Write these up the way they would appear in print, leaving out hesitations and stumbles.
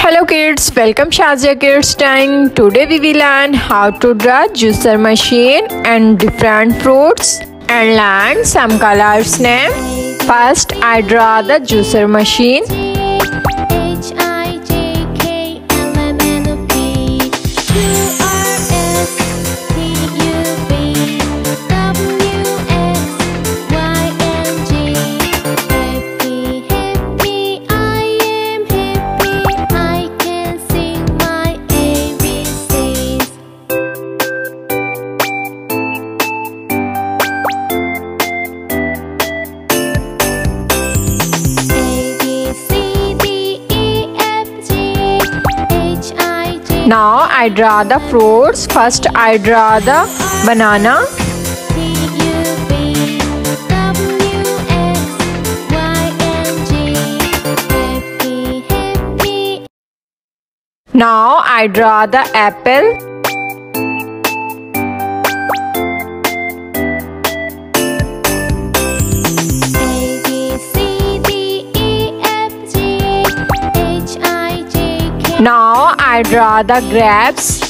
Hello kids, welcome Shazia Kids Time. Today we will learn how to draw juicer machine and different fruits and learn some colors name. First I draw the juicer machine. Now I draw the fruits. First I draw the banana. Now I draw the apple. Now I draw the grapes.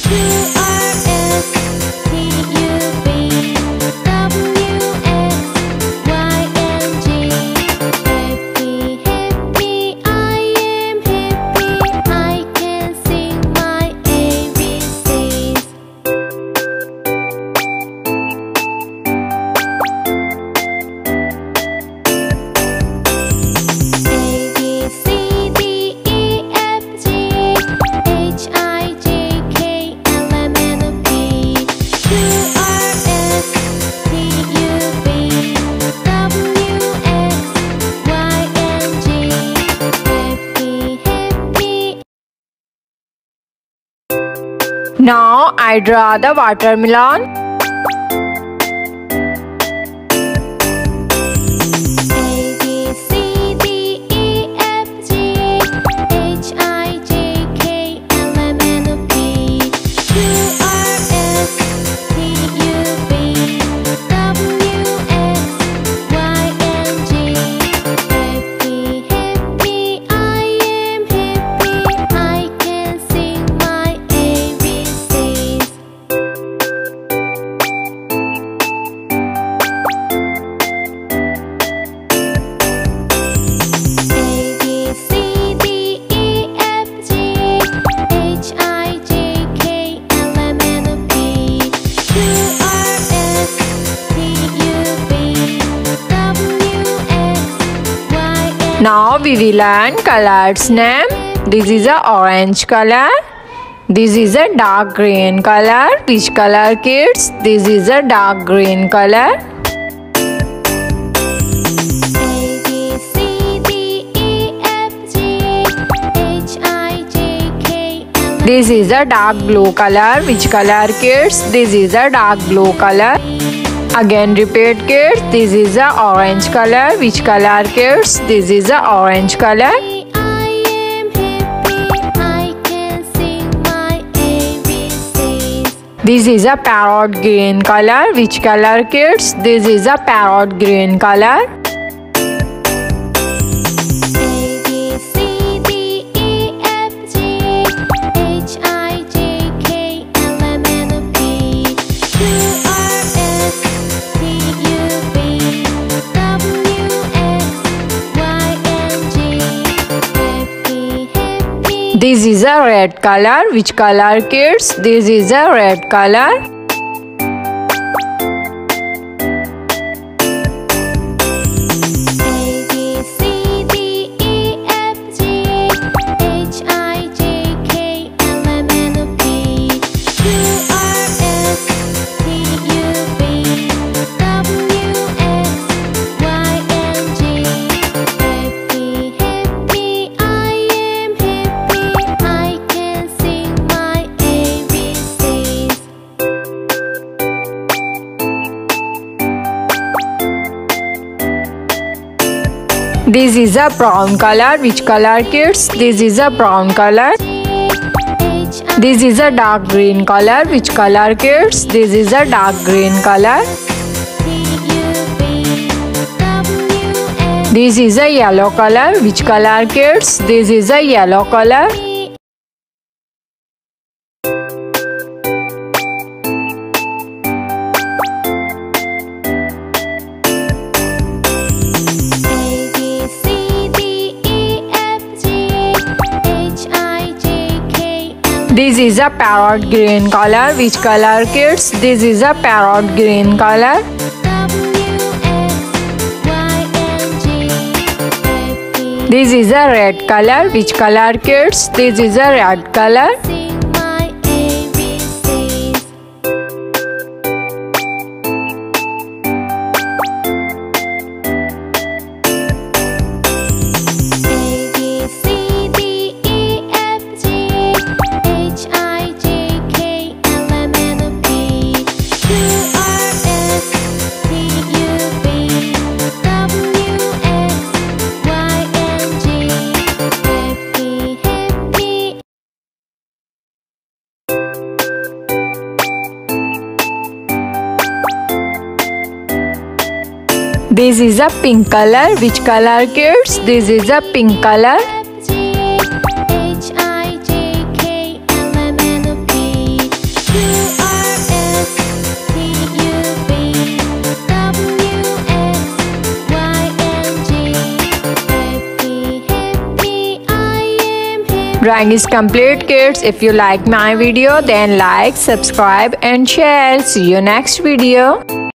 Now I draw the watermelon. Now we will learn colors name. This is a orange color. This is a dark green color. Which color kids? This is a dark green color. This is a dark blue color. Which color kids? This is a dark blue color. Again repeat kids. This is a orange color. Which color kids? This is a orange color. This is a parrot green color. Which color kids? This is a parrot green color. This is a red color. Which color kids? This is a red color. This is a brown color. Which color kids? This is a brown color. This is a dark green color. Which color kids? This is a dark green color. This is a yellow color. Which color kids? This is a yellow color. This is a parrot green color. Which color, kids? This is a parrot green color. This is a red color. Which color, kids? This is a red color. This is a pink color. Which color, kids? This is a pink color. Drawing is complete, kids. If you like my video, then like, subscribe and share. See you next video.